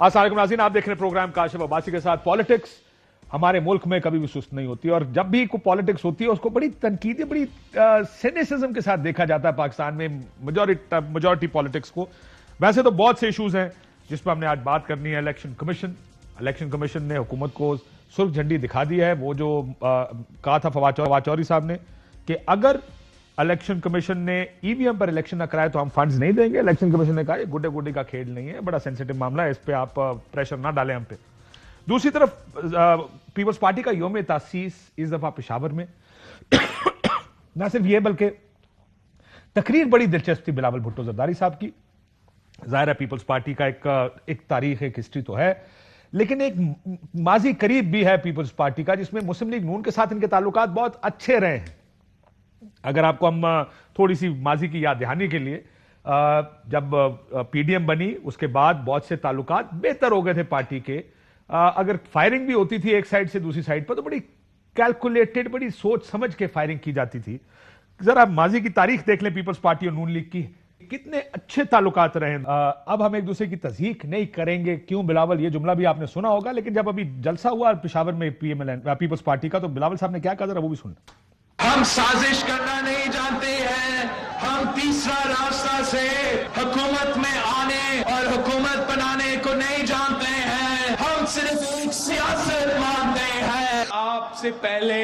अस्सलाम वालेकुम नाज़रीन, आप देख रहे हैं प्रोग्राम काशिफ अब्बासी के साथ। पॉलिटिक्स हमारे मुल्क में कभी भी सुस्त नहीं होती और जब भी कोई पॉलिटिक्स होती है उसको बड़ी तनकीदी, बड़ी सिनिसिज्म के साथ देखा जाता है पाकिस्तान में मेजॉरिटी पॉलिटिक्स को। वैसे तो बहुत से इशूज हैं जिस पर हमने आज बात करनी है। इलेक्शन कमीशन ने हुकूमत को सुर्ख झंडी दिखा दी है। वो जो कहा था फवाद चौधरी साहब ने कि अगर इलेक्शन कमीशन ने ईवीएम पर इलेक्शन ना कराए तो हम फंड्स नहीं देंगे। इलेक्शन कमीशन ने कहा ये गुड्डे गुड्डी का खेल नहीं है, बड़ा सेंसिटिव मामला है, इस पे आप प्रेशर ना डालें हम पे। दूसरी तरफ पीपल्स पार्टी का यौम तासीस इस दफा पेशावर में ना सिर्फ ये बल्कि तकरीर बड़ी दिलचस्प थी बिलावल भुट्टो जरदारी साहब की। जाहिर है पीपल्स पार्टी का एक तारीख, एक हिस्ट्री तो है, लेकिन एक माजी करीब भी है पीपल्स पार्टी का जिसमें मुस्लिम लीग नून के साथ इनके ताल्लुकात बहुत अच्छे रहे हैं। अगर आपको हम थोड़ी सी माजी की याद दहानी के लिए, जब पीडीएम बनी उसके बाद बहुत से ताल्लुकात बेहतर हो गए थे पार्टी के। अगर फायरिंग भी होती थी एक साइड से दूसरी साइड पर तो बड़ी कैलकुलेटेड, बड़ी सोच समझ के फायरिंग की जाती थी। जरा माजी की तारीख देख लें पीपल्स पार्टी और नून लीग की, कितने अच्छे ताल्लुकात रहे। अब हम एक दूसरे की तस्दीक नहीं करेंगे क्यों बिलावल, ये जुमला भी आपने सुना होगा, लेकिन जब अभी जलसा हुआ पेशावर में पीपल्स पार्टी का तो बिलावल साहब ने क्या कहा, जरा वो भी सुनना। हम साजिश करना नहीं जानते हैं, हम तीसरा रास्ता से हुकूमत में आने और हुकूमत बनाने को नहीं जानते हैं, हम सिर्फ एक सियासत मानते हैं। आपसे पहले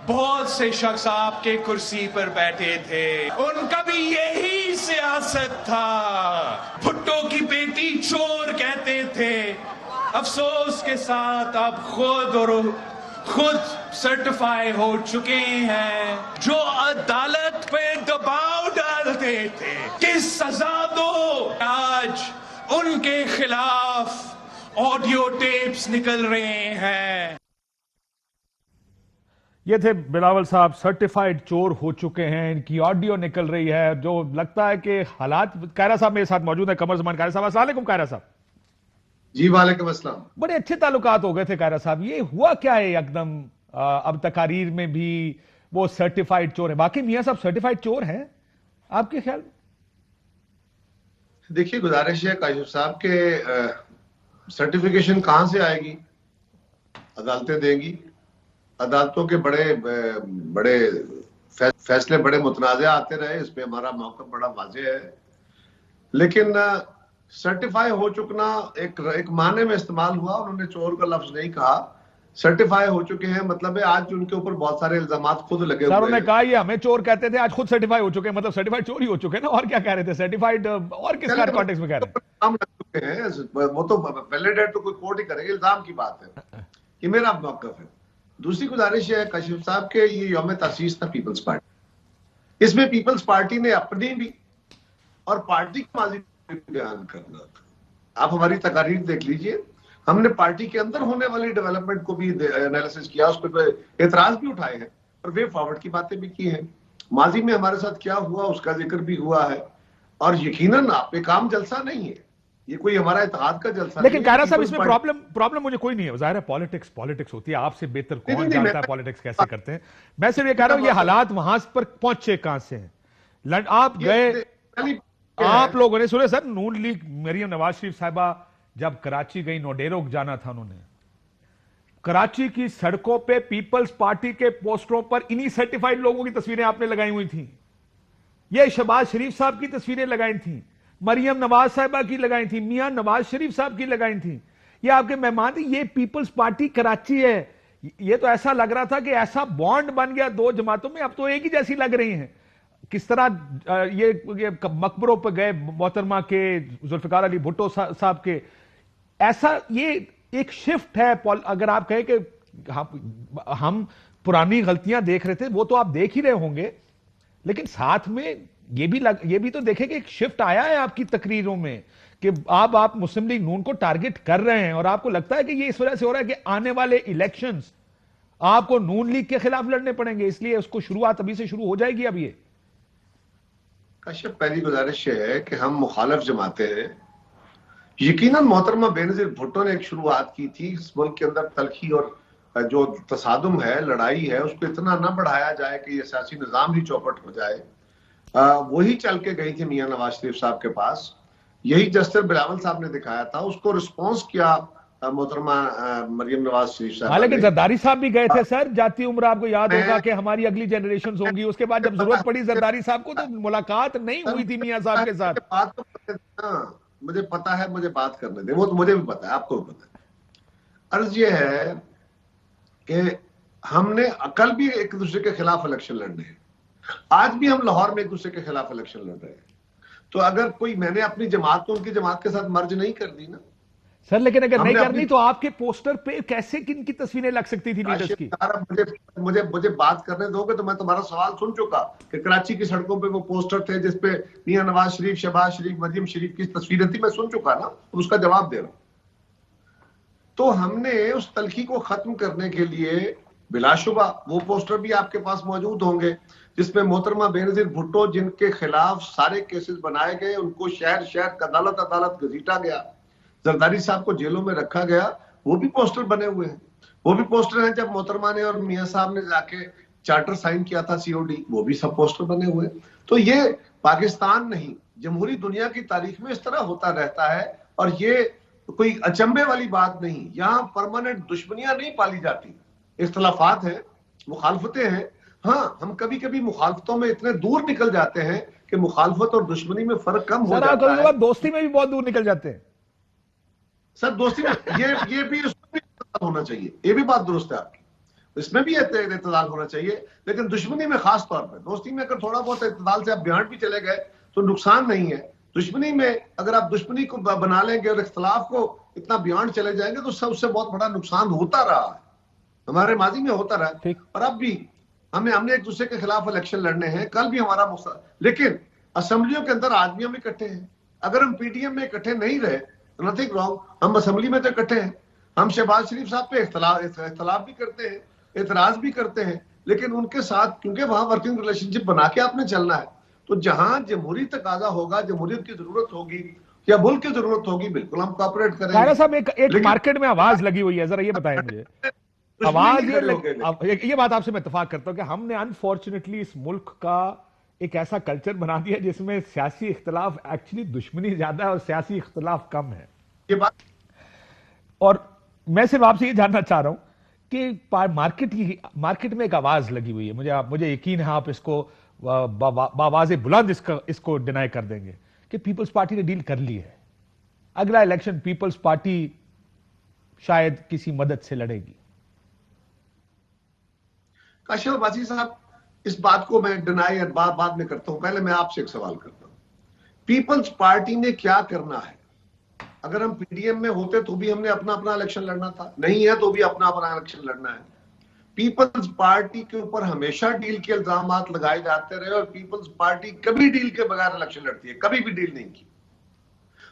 बहुत से शख्स आपके कुर्सी पर बैठे थे, उनका भी यही सियासत था। भुट्टो की बेटी चोर कहते थे, अफसोस के साथ आप खुद सर्टिफाई हो चुके हैं। जो अदालत पे दबाव डालते थे कि सजा दो, आज उनके खिलाफ ऑडियो टेप्स निकल रहे हैं। ये थे बिलावल साहब, सर्टिफाइड चोर हो चुके हैं, इनकी ऑडियो निकल रही है। जो लगता है कि हालात, कायरा साहब मेरे साथ मौजूद है, कमर जमान कायरा साहब। अस्सलाम वालेकुम कायरा साहब। जी वालेकुम अस्सलाम। बड़े अच्छे ताल्लुकात हो गए थे कायरा साहब, ये हुआ क्या है एकदम? अब तकारीर में भी वो सर्टिफाइड चोर है, बाकी मियां साहब सर्टिफाइड चोर हैं आपके ख्याल में? देखिए, गुजारिश है काशिफ साहब के सर्टिफिकेशन कहां से आएगी? अदालतें देंगी। अदालतों के बड़े फैसले बड़े मुतनाज़ा आते रहे, इस पे हमारा मौक़िफ़ बड़ा वाज़ेह है। लेकिन सर्टिफाई हो चुकना एक माने में इस्तेमाल हुआ, उन्होंने चोर का लफ्ज नहीं कहा। सर्टिफाई हो चुके हैं मतलब है आज उनके ऊपर बहुत सारे इल्जामात खुद लगे हुए हैं। उन्होंने कहा ये हमें चोर कहते थे, आज खुद सर्टिफाई हो चुके हैं, मतलब सर्टिफाइड चोर ही हो चुके हैं ना, और क्या कह रहे थे? सर्टिफाइड और किस कॉन्टेक्स्ट में कह रहे हैं? नाम लग चुके हैं, वो तो वैलिडेट तो कोई कोर्ट ही करेगा, इल्जाम की बात है। ये मेरा मौक़िफ़ है। दूसरी गुजारिश है काशिफ साहब के, ये यौम तासीस था पीपल्स पार्टी, इसमें पीपल्स पार्टी ने अपनी भी और पार्टी की माजी बयान करना था। आप हमारी तकारीर देख लीजिए, हमने पार्टी के अंदर होने वाली डेवलपमेंट को भी एनालिसिस किया, उस पर एतराज भी उठाए हैं और वे फॉरवर्ड की बातें भी की हैं। माजी में हमारे साथ क्या हुआ उसका जिक्र भी हुआ है। और यकीनन आप पे काम जलसा नहीं है, ये कोई हमारा इत्तेहाद का जलसा। लेकिन कायरा साहब इसमें प्रॉब्लम मुझे कोई नहीं है। जाहिर है पॉलिटिक्स होती है, आपसे बेहतर कौन जानता है पॉलिटिक्स कैसे करते हैं। मैं सिर्फ ये कह रहा हूं ये हालात वहां पर पहुंचे कहां से हैं। आप गए, आप लोगों ने सुने सर, नून लीग मरियम नवाज शरीफ साहिबा जब कराची गई, नोडेरो जाना था उन्होंने, कराची की सड़कों पे पीपल्स पार्टी के पोस्टरों पर इन्हीं सर्टिफाइड लोगों की तस्वीरें आपने लगाई हुई थी। ये शहबाज शरीफ साहब की तस्वीरें लगाई थी, मरियम नवाज साहिबा की लगाई थी, मियां नवाज शरीफ साहब की लगाई थी, ये आपके मेहमान थे। ये पीपल्स पार्टी कराची है। ये तो ऐसा लग रहा था कि ऐसा बॉन्ड बन गया दो जमातों में, अब तो एक ही जैसी लग रही हैं। किस तरह ये मकबरों पर गए मोहतरमा के जुल्फिकार अली भुट्टो साहब के, ऐसा ये एक शिफ्ट है। अगर आप कहें कि हम पुरानी गलतियां देख रहे थे, वो तो आप देख ही रहे होंगे, लेकिन साथ में ये भी तो देखें कि एक शिफ्ट आया है आपकी तकरीरों में कि आप मुस्लिम लीग नून को टारगेट कर रहे हैं, और आपको लगता है कि ये इस वजह से हो रहा है कि आने वाले इलेक्शंस आपको नून लीग के खिलाफ लड़ने पड़ेंगे, इसलिए उसको शुरुआत अभी से शुरू हो जाएगी। अब ये कश्यप, पहली गुजारिश है कि हम मुखालिफ जमाते हैं। यकीनन मोहतरमा बेनजीर भुट्टो ने एक शुरुआत की थी, इस मुल्क के अंदर तलखी और जो तसादुम है, लड़ाई है, उसको इतना ना बढ़ाया जाए कि ये सियासी निज़ाम ही चौपट हो जाए। वही चल के गई थी मियां नवाज शरीफ साहब के पास। यही जस्टिस बिलावल साहब ने दिखाया था, उसको रिस्पॉन्स किया मोहतरमा मरियम नवाज शरीफ साहब। हालांकि जरदारी साहब भी गए थे सर, जाती उम्र आपको याद होगा कि हमारी अगली जनरेशन होंगी, उसके बाद जब जरूरत पड़ी जरदारी साहब को तो मुलाकात नहीं हुई थी मियां साहब के साथ। बात तो मुझे पता है, मुझे बात करने दे, वो तो मुझे भी पता है, आपको भी पता है। अर्ज ये है कि हमने कल भी एक दूसरे के खिलाफ इलेक्शन लड़ने हैं, आज भी हम लाहौर में एक दूसरे के खिलाफ इलेक्शन लड़ रहे हैं। तो अगर कोई, मैंने अपनी जमात को उनकी जमात के साथ मर्ज नहीं कर दी ना सर, लेकिन अगर नहीं करनी तो आपके पोस्टर पे कैसे किन की तस्वीरें लग सकती थी लीडर्स की? मुझे बात करने दोगे तो मैं तुम्हारा सवाल सुन चुका कि कराची की सड़कों पे वो पोस्टर थे जिसपे मियां नवाज शरीफ, शहबाज शरीफ, मरियम शरीफ की तस्वीरें थी, मैं सुन चुका ना, उसका जवाब दे रहा हूं। तो हमने उस तलखी को खत्म करने के लिए बिलाशुबा वो पोस्टर भी आपके पास मौजूद होंगे जिसमें मोहतरमा बेनजीर भुट्टो, जिनके खिलाफ सारे केसेस बनाए गए, उनको शहर शहर अदालत अदालत घसीटा गया, जरदारी साहब को जेलों में रखा गया, वो भी पोस्टर बने हुए हैं। वो भी पोस्टर हैं जब मोहतरमा ने और मियां साहब ने जाके चार्टर साइन किया था सीओडी, वो भी सब पोस्टर बने हुए हैं। तो ये पाकिस्तान नहीं, जमहूरी दुनिया की तारीख में इस तरह होता रहता है, और ये कोई अचंभे वाली बात नहीं। यहाँ परमानेंट दुश्मनियां नहीं पाली जाती, इख्तलाफात हैं, मुखालफतें हैं। हाँ, हम कभी कभी मुखालफतों में इतने दूर निकल जाते हैं कि मुखालफत और दुश्मनी में फर्क कम हो जाता है। दोस्ती में भी बहुत दूर निकल जाते हैं सर, दोस्ती में ये भी उसमें भी होना चाहिए, ये भी बात दुरुस्त है आपकी, इसमें भी इत्तेदाल होना चाहिए, लेकिन दुश्मनी में खास तौर पर। दोस्ती में अगर थोड़ा बहुत इत्तेदाल से आप बिहार भी चले गए तो नुकसान नहीं है। दुश्मनी में अगर आप दुश्मनी को बना लेंगे और इख्तलाफ को इतना बियॉन्ड चले जाएंगे तो उससे बहुत बड़ा नुकसान होता रहा है, हमारे माजी में होता रहा है, और अब भी हमने एक दूसरे के खिलाफ इलेक्शन लड़ने हैं। कल भी हमारा लेकिन असेंबलियों के अंदर आज भी हम इकट्ठे हैं। अगर हम पीटीएम में इकट्ठे नहीं रहे, नथिंग रॉन्ग, हम असेंबली में तो इकट्ठे हैं। हम शहबाज शरीफ साहब पे इख्तलाफ भी करते हैं, एतराज भी करते हैं, लेकिन उनके साथ क्योंकि वहां वर्किंग रिलेशनशिप बना के आपने चलना है। तो जहां जमहूरी तकाजा होगा, जमहूरियत की जरूरत होगी या मुल्क की जरूरत होगी, बिल्कुल हम कोऑपरेट करेंगे। साहब, एक मार्केट में आवाज लगी हुई है, जरा ये बताएं मुझे। आवाज ये बात आपसे मैं इत्तेफाक करता हूं कि हमने अनफॉर्चुनेटली इस मुल्क का एक ऐसा कल्चर बना दिया जिसमें सियासी इख्तलाफ एक्चुअली दुश्मनी ज्यादा है और सियासी इख्तलाफ कम है। ये बात, और मैं सिर्फ आपसे ये जानना चाह रहा हूं कि मार्केट में एक आवाज लगी हुई है, मुझे यकीन है आप इसको बावाज़े बुलंद इसको डिनाई कर देंगे कि पीपल्स पार्टी ने डील कर ली है, अगला इलेक्शन पीपल्स पार्टी शायद किसी मदद से लड़ेगी। काशिफ अब्बासी साहब, इस बात को मैं डिनाई बाद में करता हूं, पहले मैं आपसे एक सवाल करता हूं, पीपल्स पार्टी ने क्या करना है? अगर हम पीडीएम में होते तो भी हमने अपना अपना इलेक्शन लड़ना था, नहीं है तो भी अपना अपना इलेक्शन लड़ना है। पीपल्स पार्टी के ऊपर हमेशा डील के इल्जाम लगाए जाते रहे और पीपल्स पार्टी कभी डील के बगैर इलेक्शन लड़ती है, कभी भी डील नहीं की।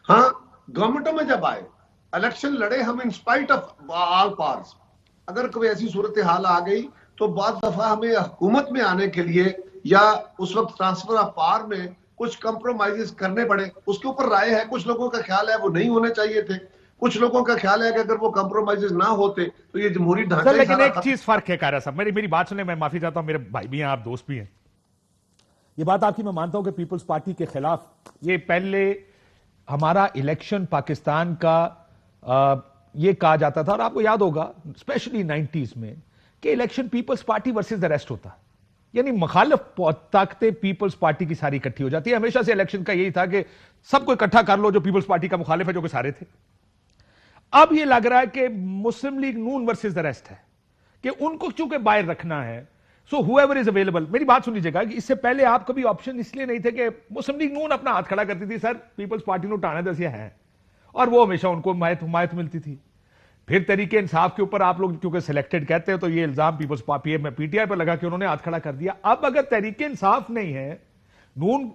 हाँ, गवर्नमेंटों में जब आए, इलेक्शन लड़े हम in spite of all powers. अगर कोई ऐसी सूरत हाल आ गई तो बहुत दफा हमें हुकूमत में आने के लिए या उस वक्त ट्रांसफर ऑफ पावर में कुछ कंप्रोमाइजेस करने पड़े। उसके ऊपर राय है, कुछ लोगों का ख्याल है वो नहीं होने चाहिए थे, कुछ लोगों का ख्याल है कि अगर वो कंप्रोमाइजेस ना होते तो ये जमहूरी ढांचा। लेकिन एक चीज फर्क है कारा साहब, मेरी बात सुने, मैं माफी चाहता हूं, मेरे भाई भी हैं, आप दोस्त भी हैं। ये बात आपकी मैं मानता हूं कि पीपल्स पार्टी के खिलाफ ये पहले हमारा इलेक्शन पाकिस्तान का ये कहा जाता था, और आपको याद होगा स्पेशली 90s में कि election Peoples Party versus the rest होता, यानी मुखालिफ ताकतें पीपल्स पार्टी की सारी इकट्ठी हो जाती है। हमेशा से इलेक्शन का यही था कि सबको इकट्ठा कर लो जो पीपल्स पार्टी का मुखालिफ है, जो कि सारे थे। अब ये लग रहा है कि Muslim League Noon versus the rest है, कि उनको चूंकि बाहर रखना है, सो हुएवर इज अवेलेबल। मेरी बात सुन लीजिएगा कि इससे पहले आप कभी ऑप्शन इसलिए नहीं थे कि मुस्लिम लीग नून अपना हाथ खड़ा करती थी, सर पीपल्स पार्टी ने उठाना दसिया है, और वो हमेशा उनको हिमायत मिलती थी। फिर तरीके इंसाफ के ऊपर आप लोग क्योंकि सिलेक्टेड कहते हैं तो ये इल्जाम पीपल्स पीटीआई पर लगा कि उन्होंने हाथ खड़ा कर दिया। अब अगर तरीके इंसाफ नहीं है, नून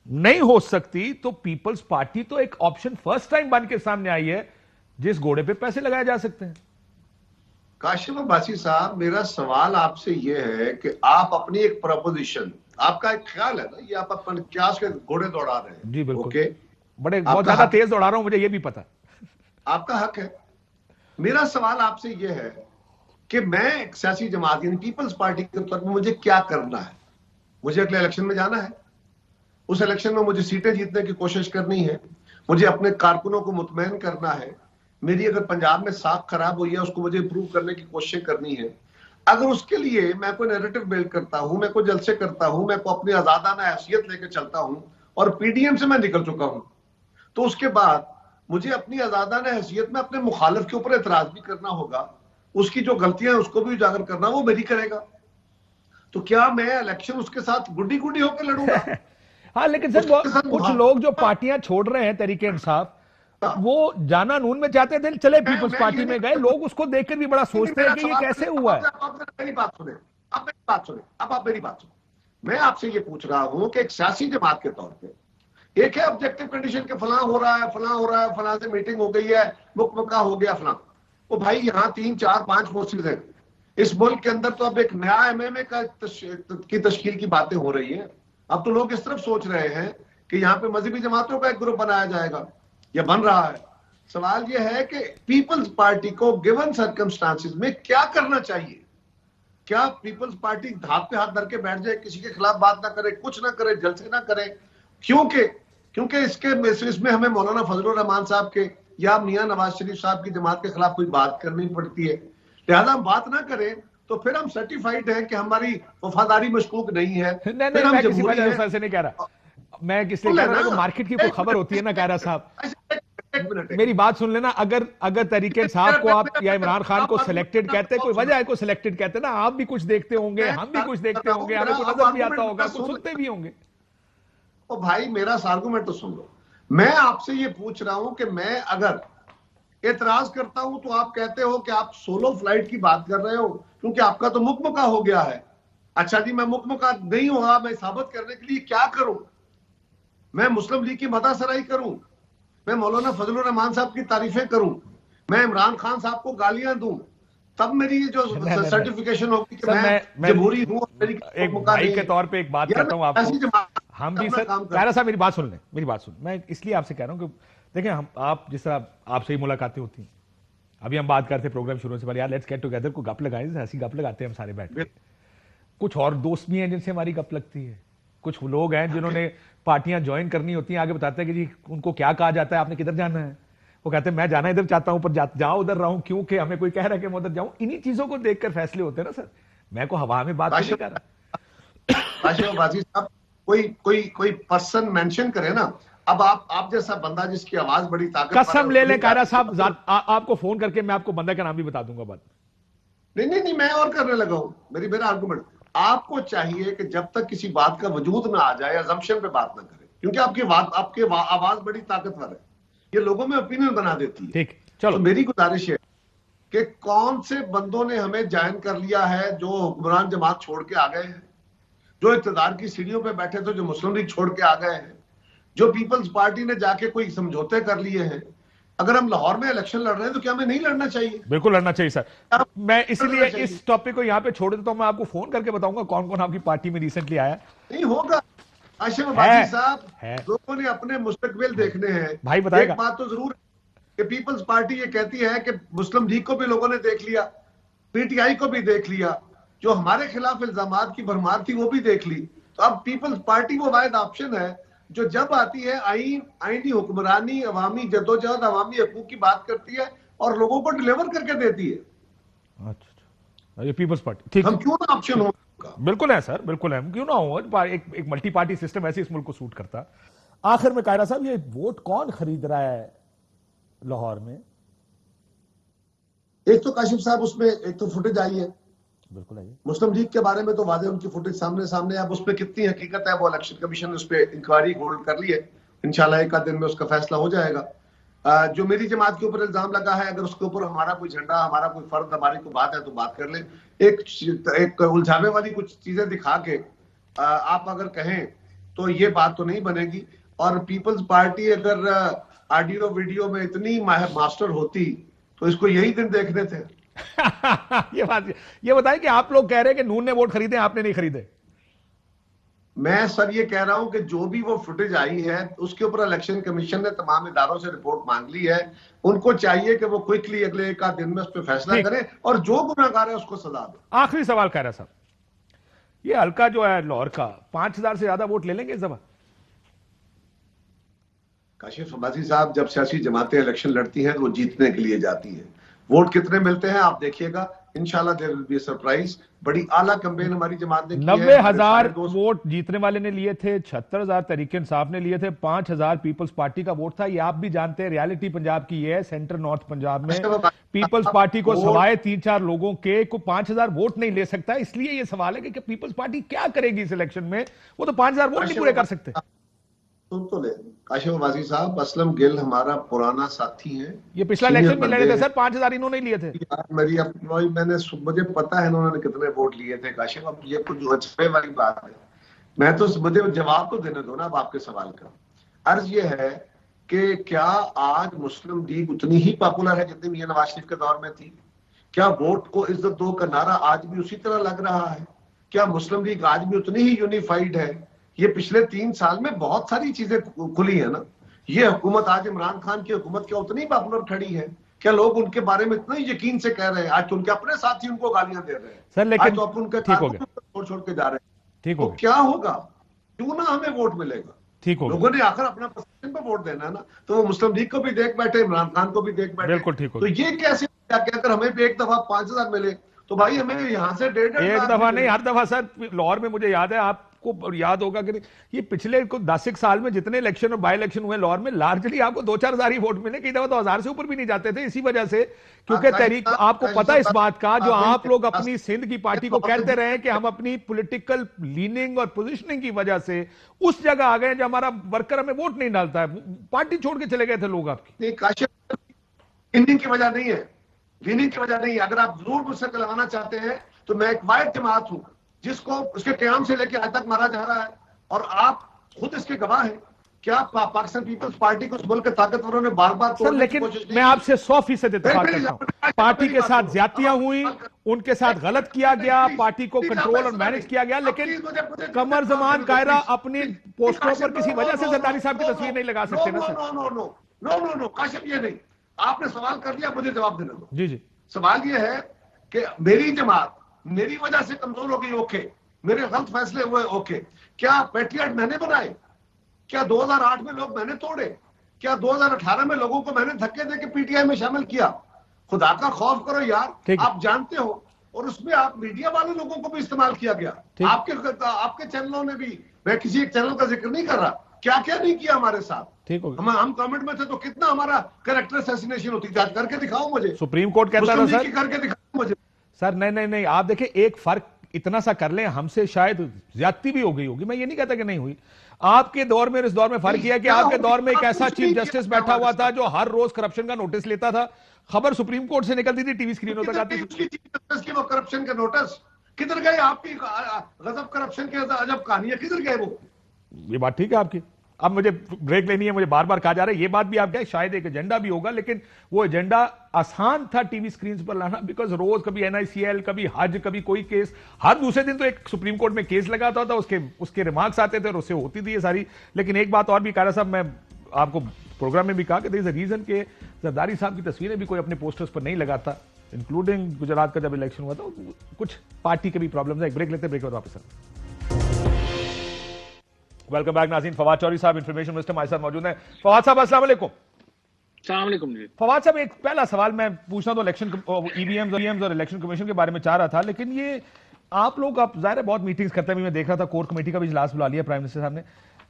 नहीं हो सकती, तो पीपल्स पार्टी तो एक ऑप्शन फर्स्ट टाइम बन के सामने आई है जिस घोड़े पे पैसे लगाए जा सकते हैं। काशिफ अब्बासी साहब, मेरा सवाल आपसे यह है कि आप अपनी एक प्रपोजिशन, आपका एक ख्याल है ना, ये आप अपन क्या के घोड़े दौड़ा रहे हैं। जी बिल्कुल, ओके, बहुत ज्यादा तेज दौड़ा रहा हूं, मुझे ये भी पता, आपका हक है। मेरा सवाल आपसे यह है कि मैं एक सियासी जमात यानी पीपल्स पार्टी के तौर पर मुझे क्या करना है? मुझे अगले इलेक्शन में जाना है, उस इलेक्शन में मुझे सीटें जीतने की कोशिश करनी है, मुझे अपने कारकुनों को मुतमईन करना है, मेरी अगर पंजाब में साख खराब हुई है उसको मुझे इंप्रूव करने की कोशिश करनी है, अगर उसके लिए मैं कोई नैरेटिव बिल्ड करता हूं, मैं कोई जलसे करता हूं, मैं को अपनी आजादाना हैसियत लेकर चलता हूं और पीडीएम से मैं निकल चुका हूं, तो उसके बाद मुझे अपनी आजादाना हैसियत में अपने मुखालिफ के ऊपर एतराज भी करना होगा, उसकी जो गलतियां हैं उसको भी उजागर करना वो मेरी करेगा। तो क्या मैं इलेक्शन उसके साथ गुड्डी गुड्डी होकर लड़ूंगा? हाँ, लेकिन सर कुछ लोग जो पार्टियां छोड़ रहे हैं तरीके इंसाफ, वो जाना नून में चाहते थे, चले पीपल्स पार्टी में गए, लोग उसको देखकर भी बड़ा सोचते हैं कि ये कैसे हुआ है। मेरी बात सुने, अब मेरी बात सुने, अब आप मेरी बात सुने। मैं आपसे ये पूछ रहा हूं कि एक सियासी जमात के तौर पे एक है ऑब्जेक्टिव कंडीशन के फलां हो रहा है, फलां हो रहा है, फलां से मीटिंग हो गई है, मुकमका हो गया फलां। तो भाई यहाँ 3 4 5 फोर्सेज हैं इस मुल्क के अंदर, तो अब एक नया एमएमए की तश्कील की बातें हो रही है। अब तो लोग इस तरफ सोच रहे हैं कि यहाँ पे मजहबी जमातों का एक ग्रुप बनाया जाएगा, या बन रहा है। सवाल यह है कि पीपल्स पार्टी को गिवन सर्कमस्टांसिस में क्या करना चाहिए? क्या पीपल्स पार्टी हाथ पे हाथ धर के बैठ जाए, किसी के खिलाफ बात ना करे, कुछ ना करे, जलसे ना करे? क्योंकि इसमें हमें मौलाना फजलुर रहमान साहब के या मियां नवाज शरीफ साहब की जमात के खिलाफ कोई बात करनी पड़ती है। लिहाजा हम बात ना करें तो फिर हम सर्टिफाइड हैं कि हमारी वफादारी मशकूक नहीं है। नहीं, मैं किसी वजह से नहीं कह रहा, मैं किसी कह रहा हूं मार्केट की कोई खबर होती है ना कायरा साहब, मेरी बात सुन लेना। अगर तरीके साहब को आप या इमरान खान को सिलेक्टेड कहते, कोई वजह है को सिलेक्टेड कहते ना, आप भी कुछ देखते होंगे, हम भी कुछ देखते होंगे, हमें को नजर भी आता होगा, कुछ सुनते भी होंगे। ओ भाई मेरा आर्गुमेंट तो सुन लो। मैं आपसे ये पूछ रहा हूं कि मैं अगर एतराज करता हूं तो आप कहते हो कि आप सोलो फ्लाइट की बात कर रहे हो क्योंकि आपका तो मुकमका हो गया है। अच्छा जी, मैं मुकमका नहीं हुआ, मैं साबित करने के लिए क्या करूं? मैं मुस्लिम लीग की मदासराई करूं, मैं मौलाना फजलुर रहमान साहब की तारीफें करूं, मैं इमरान खान साहब को गालियां दूं, तब मेरी जो सर्टिफिकेशन होगी कि मैं जमहूरी हूं। एक भाई के तौर पे एक बात कहता हूं आपको, हम भी सर कायरा साहब मेरी बात सुन लें, मेरी बात सुन। मैं इसलिए आपसे कह रहा हूं कि देखें, हम आप जिस तरह आपसे ही मुलाकातें होती हैं, अभी हम बात करते प्रोग्राम शुरू से पहले, यार लेट्स गेट टुगेदर, को गप लगाएं, ऐसी गप लगाते हैं हम सारे बैठ के। कुछ और दोस्त भी हैं जिनसे हमारी गप लगती है, कुछ लोग हैं जिन्होंने पार्टियां ज्वाइन करनी होती हैं, आगे बताते हैं कि जी उनको क्या कहा जाता है, आपने किधर जाना है, वो कहते हैं मैं जाना इधर चाहता हूं पर जाओ उधर रहा हूं, क्योंकि हमें कोई कह रहा है कि मैं उधर जाऊं। इन्हीं चीजों को देखकर फैसले होते हैं ना सर, मैं को हवा में बात नहीं कर रहा। कोई पर्सन मेंशन करे ना, अब आप जैसा बंदा जिसकी आवाज बड़ी ताकत, कसम ले लें कायरा साहब, आपको फोन करके मैं आपको बंदा का नाम भी बता दूंगा बाद। नहीं, मैं और करने लगा हूं। मेरा आर्गुमेंट, आपको चाहिए कि जब तक किसी बात का वजूद ना आ जाए अजम्पशन पे बात ना करें, क्योंकि आपकी आवाज बड़ी ताकतवर है, ये लोगों में ओपिनियन बना देती है। ठीक, चलो तो मेरी गुजारिश है कि कौन से बंदों ने हमें ज्वाइन कर लिया है जो हुक्मरान जमात छोड़ के आ गए हैं, जो इक़्तिदार की सीढ़ियों पे बैठे थे, जो मुस्लिम लीग छोड़ के आ गए हैं, जो पीपल्स पार्टी ने जाके कोई समझौते कर लिए हैं। अगर हम लाहौर में इलेक्शन लड़ रहे हैं तो क्या हमें नहीं लड़ना चाहिए? बिल्कुल लड़ना चाहिए सर। मैं इसलिए इस टॉपिक को यहां पे छोड़ देता हूं, मैं आपको फोन करके बताऊंगा कौन कौन आपकी पार्टी में रिसेंटली आया। नहीं होगा आशिम अब्बासी साहब, लोगों ने अपने मुस्तकबिल देखने हैं भाई, बताएगा। एक बात तो जरूर कि पीपल्स पार्टी ये कहती है कि मुस्लिम लीग को भी लोगों ने देख लिया, पीटीआई को भी देख लिया, जो हमारे खिलाफ इल्जामात की भरमार थी वो भी देख ली। तो अब पीपल्स पार्टी वो वाहिद ऑप्शन है जो जब आती है आईनी हुक्मरानी, अवामी जद्दोजहद, अवामी हकूक की बात करती है और लोगों को डिलीवर करके देती है। अच्छा, ये पीपल्स पार्टी, ठीक, हम क्यों ना ऑप्शन हो? बिल्कुल है सर, बिल्कुल है, क्यों ना हो। एक मल्टी पार्टी सिस्टम ऐसे इस मुल्क को सूट करता। आखिर में कायरा साहब, ये वोट कौन खरीद रहा है लाहौर में? एक तो काशिफ साहब, उसमें एक तो फुटेज आई है, बिल्कुल है, मुस्लिम लीग के बारे में तो वादे उनकी फुटेज सामने। अब उस पर कितनी हकीकत है वो इलेक्शन कमीशन ने उस पर इंक्वायरी होल्ड कर ली है, इंशाल्लाह एक आध दिन में उसका फैसला हो जाएगा। जो मेरी जमात के ऊपर इल्जाम लगा है, अगर उसके ऊपर हमारा कोई झंडा, हमारा कोई फर्द, हमारी कोई बात है तो बात कर ले। एक उलझावे वाली कुछ चीजें दिखा के आप अगर कहें तो ये बात तो नहीं बनेगी। और पीपल्स पार्टी अगर ऑडियो वीडियो में इतनी मास्टर होती तो इसको यही दिन देखने थे। ये बताएं कि आप लोग कह रहे हैं कि नून ने वोट खरीदे, आपने नहीं खरीदे। मैं सर ये कह रहा हूं कि जो भी वो फुटेज आई है उसके ऊपर इलेक्शन कमीशन ने तमाम इदारों से रिपोर्ट मांग ली है। उनको चाहिए कि वो क्विकली अगले एक आध दिन में उस पर फैसला करें और जो गुनाहगार है उसको सजा दे। आखिरी सवाल कह रहा साहब, ये हल्का जो है लाहौर का 5000 से ज्यादा वोट ले लेंगे इस दफा? काशिफ अब्बासी साहब, जब सियासी जमातें इलेक्शन लड़ती हैं तो वो जीतने के लिए जाती हैं। वोट कितने मिलते हैं आप देखिएगा, इंशाल्लाह there will be a surprise. बड़ी आला कैंपेन हमारी जमात ने की है। 90,000 वोट जीतने वाले ने लिए थे, 76,000 तहरीक इंसाफ ने लिए थे, 5,000 पीपल्स पार्टी का वोट था। ये आप भी जानते हैं, रियलिटी पंजाब की है। सेंटर नॉर्थ पंजाब में पीपल्स पार्टी को सवाए 3-4 लोगों के को 5,000 वोट नहीं ले सकता। इसलिए ये सवाल है कि पीपल्स पार्टी क्या करेगी इस इलेक्शन में। वो तो 5,000 वोट नहीं पूरे कर सकते। सुन तो ले काशिफ अब्बासी साहब, असलम गिल हमारा पुराना साथी है। ये पिछला इलेक्शन में लड़े थे सर, 5,000 इन्होंने लिए थे। मेरी मुझे पता है इन्होंने कितने वोट लिए थे काशिफ। अब ये कुछ अचंभे वाली बात है। मैं तो मुझे जवाब तो देने दो ना अब आपके सवाल का। अर्ज ये है कि क्या आज मुस्लिम लीग उतनी ही पॉपुलर है जितनी मियां नवाज शरीफ के दौर में थी? क्या वोट को इज्जत दो का नारा आज भी उसी तरह लग रहा है? क्या मुस्लिम लीग आज भी उतनी ही यूनिफाइड है? ये पिछले 3 साल में बहुत सारी चीजें खुली है ना। ये हुकूमत आज इमरान खान की हुकूमत क्या उतनी पॉपुलर खड़ी है? क्या लोग उनके बारे में इतना यकीन से कह रहे हैं? आज तो उनके अपने साथी उनको गालियां दे रहे हैं सर, लेकिन तो अपन उनके छोड़ के जा रहे हैं। ठीक तो हो क्या होगा? क्यों ना हमें वोट मिलेगा? ठीक हो, लोगों ने आखिर अपना पसंद पे वोट देना है ना। तो वो मुस्लिम लीग को भी देख बैठे, इमरान खान को भी देख बैठे। बिल्कुल ठीक हो। तो ये कैसे अगर हमें भी एक दफा 5,000 मिले तो भाई हमें यहाँ से 1.5 एक दफा नहीं, हर दफा सर। लाहौर में मुझे याद है, आपको याद होगा कि ये पिछले 10 साल में जितने इलेक्शन और बाई इलेक्शन हुए लाहौर में, लार्जली आपको 2-4 हजार ही वोट मिले। कई दफा तो 1000 से ऊपर भी नहीं जाते थे। इसी वजह से, क्योंकि तहरीक, आपको पता है इस बात का, जो आप लोग अपनी सिंध की पार्टी को कहते रहे कि हम अपनी पॉलिटिकल लीनिंग और पोजीशनिंग की वजह से उस जगह आ गए जो हमारा वर्कर हमें वोट नहीं डालता है। पार्टी छोड़ के चले गए थे लोग आपकी। लीनिंग की वजह नहीं है, लीनिंग की वजह नहीं है। अगर आप जरूर मुझसे लगाना चाहते हैं तो मैं एक वाहिद जमात हूं जिसको उसके क्याम से लेकर आज तक मारा जा रहा है, और आप खुद इसके गवाह हैं। क्या पाकिस्तान पीपल्स पार्टी को उस मुल्क के ताकतवरों ने बार बार तोड़ने की कोशिश की? मैं आपसे 100% इत्तेफाक करता हूं। पार्टी के साथ ज्यादतियां हुई, उनके साथ गलत किया गया, पार्टी को कंट्रोल और मैनेज किया गया, लेकिन कमर जमान कायरा अपनी पोस्टरों पर किसी वजह से जरदारी साहब की तस्वीर नहीं लगा सकते ना सर। नो काशिफ, ये नहीं। आपने सवाल कर दिया, मुझे जवाब देने दो। जी जी। सवाल ये है कि मेरी जमात मेरी वजह से कमजोर हो गई, ओके। मेरे गलत फैसले हुए, ओके। क्या पैट्रियट मैंने बनाए? क्या 2008 में लोग मैंने तोड़े? क्या 2018 में लोगों को मैंने धक्के देके पीटीआई में शामिल किया? खुदा का खौफ करो यार। आप जानते हो, और उसमें आप मीडिया वाले लोगों को भी इस्तेमाल किया गया। आपके चैनलों ने भी, मैं किसी एक चैनल का जिक्र नहीं कर रहा, क्या क्या नहीं किया हमारे साथ। ठीक हो, हम गवर्नमेंट में थे तो कितना हमारा कैरेक्टर असैसिनेशन होती थी। करके दिखाओ मुझे। सुप्रीम कोर्ट कहता था सर, करके दिखाओ मुझे सर। नहीं, आप देखिए, एक फर्क इतना सा कर लें, हमसे शायद ज्यादती भी हो गई होगी, मैं ये नहीं कहता कि नहीं हुई। आपके दौर में इस दौर में फर्क किया कि आपके दौर में एक ऐसा चीफ जस्टिस बैठा हुआ था जो हर रोज करप्शन का नोटिस लेता था। खबर सुप्रीम कोर्ट से निकलती थी, टीवी स्क्रीनों तक आती थी। वो करप्शन के नोटिस किधर गए? आपकी गजब करप्शन के अजब कहानी है, किधर गए वो? ये बात ठीक है आपकी। अब मुझे ब्रेक लेनी है, मुझे बार बार कहा जा रहा है, ये बात भी आप कहें शायद एक एजेंडा भी होगा, लेकिन वो एजेंडा आसान था टीवी स्क्रीन पर लाना, बिकॉज रोज कभी एनआईसीएल, कभी हज, कभी कोई केस, हर दूसरे दिन तो एक सुप्रीम कोर्ट में केस लगाता था, उसके रिमार्क्स आते थे और उससे होती थी ये सारी। लेकिन एक बात और भी कारा साहब, मैं आपको प्रोग्राम में भी कहा कि देयर इज अ रीजन के जरदारी साहब की तस्वीरें भी कोई अपने पोस्टर्स पर नहीं लगाता, इंक्लूडिंग गुजरात का जब इलेक्शन हुआ था। कुछ पार्टी के भी प्रॉब्लम है। एक ब्रेक लेते, ब्रेक बाद वापस आते। वेलकम बैक नाज़रीन। फवाद चौधरी साहब इंफॉर्मेशन मिनिस्टर हमारे साथ मौजूद हैं। फवाद साहब अस्सलाम वालेकुम। अस्सलाम वालेकुम जी। फवाद साहब, एक पहला सवाल मैं पूछना तो इलेक्शन ईवीएम्स और इलेक्शन कमीशन के बारे में चाह रहा था, लेकिन ये आप लोग, आप जाहिर है बहुत मीटिंग्स करते हैं, मैं देख रहा था कोर कमेटी का भी इजलास बुला लिया प्राइम मिनिस्टर साहब ने।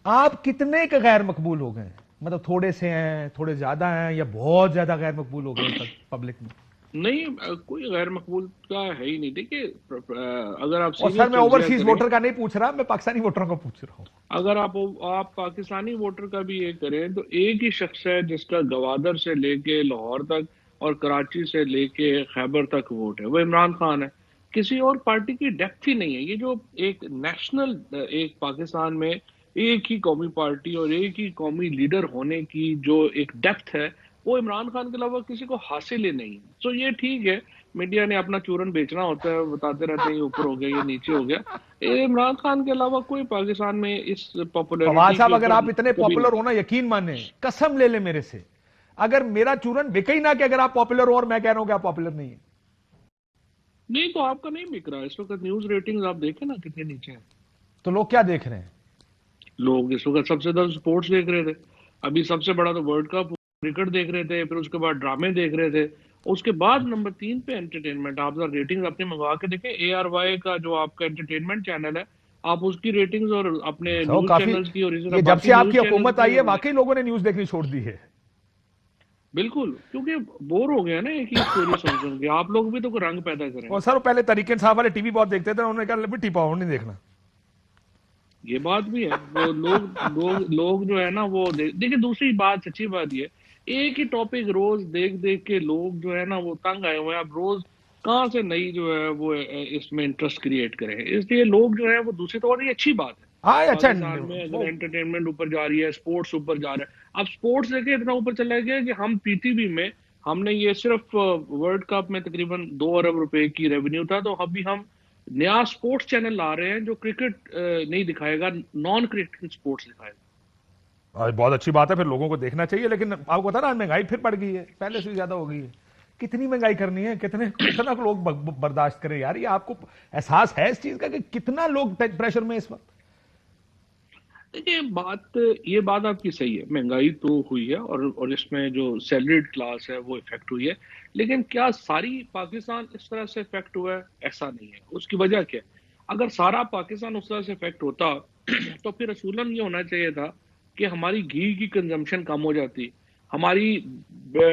आप कितने के गैर मकबूल हो गए? मतलब थोड़े से हैं, थोड़े ज्यादा हैं, या बहुत ज्यादा गैर मकबूल हो गए पब्लिक में? नहीं, कोई गैर मकबूल का है ही नहीं। देखिए, अगर आप सर, मैं ओवरसीज वोटर का नहीं पूछ रहा, मैं पाकिस्तानी वोटरों को पूछ रहा हूँ। अगर आप पाकिस्तानी वोटर का भी ये करें तो एक ही शख्स है जिसका गवादर से लेके लाहौर तक और कराची से लेके खैबर तक वोट है, वो इमरान खान है। किसी और पार्टी की डेप्थ ही नहीं है। ये जो एक नेशनल, एक पाकिस्तान में एक ही कौमी पार्टी और एक ही कौमी लीडर होने की जो एक डेप्थ है, वो इमरान खान के अलावा किसी को हासिल ही नहीं है। तो ये ठीक है, मीडिया ने अपना चूरन बेचना होता है, बताते रहते हैं ये ऊपर हो गया, ये नीचे हो गया। इमरान खान के अलावा कोई पाकिस्तान में इस पॉपुलैरिटी। साहब, अगर आप इतने पॉपुलर होना, यकीन माने, कसम ले ले मेरे से, अगर मेरा चूरन बिके ही ना कि अगर आप पॉपुलर हो और मैं कह रहा हूं कि आप पॉपुलर नहीं है। नहीं तो आपका नहीं बिक रहा। इस वक्त न्यूज रेटिंग्स आप देखें ना कितने नीचे हैं। तो लोग क्या देख रहे हैं? लोग इस वक्त सबसे ज्यादा स्पोर्ट्स देख रहे थे। अभी सबसे बड़ा तो वर्ल्ड कप, क्रिकेट देख रहे थे, फिर उसके बाद ड्रामे देख रहे थे, उसके बाद नंबर 3 पे एंटरटेनमेंट। आप जरा रेटिंग्स अपने मंगवा के देखें, ARY का जो आपका एंटरटेनमेंट चैनल है, आप उसकी रेटिंग्स और अपने सो न्यूज काफी, चैनल्स की और इसी तरह ये जब बाकी से न्यूज आपकी चैनल्स हुकूमत की आई है और वाकई लोगों ने न्यूज देखनी छोड़ दी है। बिल्कुल, क्योंकि बोर हो गया ना एक ही स्टोरी सुन के। आप लोग भी तो कोई रंग पैदा करें। और सर वो पहले तरीके साहब वाले टीवी बहुत देखते थे, उन्होंने कहा टिप पावर नहीं देखना। ये बात भी है, वो लोग जो है ना वो देखिए, दूसरी बात, सच्ची बात ये, एक ही टॉपिक रोज देख देख के लोग जो है ना वो तंग आए हुए हैं। अब रोज कहाँ से नई जो है वो इसमें इंटरेस्ट क्रिएट करें, इसलिए लोग जो है वो दूसरी, तो और ये अच्छी बात है हाँ अच्छा पाकिस्तान में वो अगर एंटरटेनमेंट ऊपर जा रही है, स्पोर्ट्स ऊपर जा रहा है। अब स्पोर्ट्स लेके इतना ऊपर चला गया कि हम पीटीवी में, हमने ये सिर्फ वर्ल्ड कप में तकरीबन 2 अरब रुपए की रेवेन्यू था, तो अभी हम नया स्पोर्ट्स चैनल ला रहे हैं जो क्रिकेट नहीं दिखाएगा, नॉन क्रिकेट स्पोर्ट्स दिखाएगा। और बहुत अच्छी बात है, फिर लोगों को देखना चाहिए। लेकिन आपको पता ना महंगाई फिर बढ़ गई है, पहले से ज्यादा हो गई है। कितनी महंगाई करनी है, कितना लोग बर्दाश्त करें यार। ये आपको एहसास है इस चीज का कि कितना लोग प्रेशर में इस वक्त? देखिए, ये बात आपकी सही है, महंगाई तो हुई है और इसमें जो सैलरीड क्लास है वो इफेक्ट हुई है। लेकिन क्या सारी पाकिस्तान इस तरह से इफेक्ट हुआ है? ऐसा नहीं है। उसकी वजह क्या है? अगर सारा पाकिस्तान उस तरह से इफेक्ट होता तो फिर असूलन ये होना चाहिए था कि हमारी घी की कंजम्पशन कम हो जाती, हमारी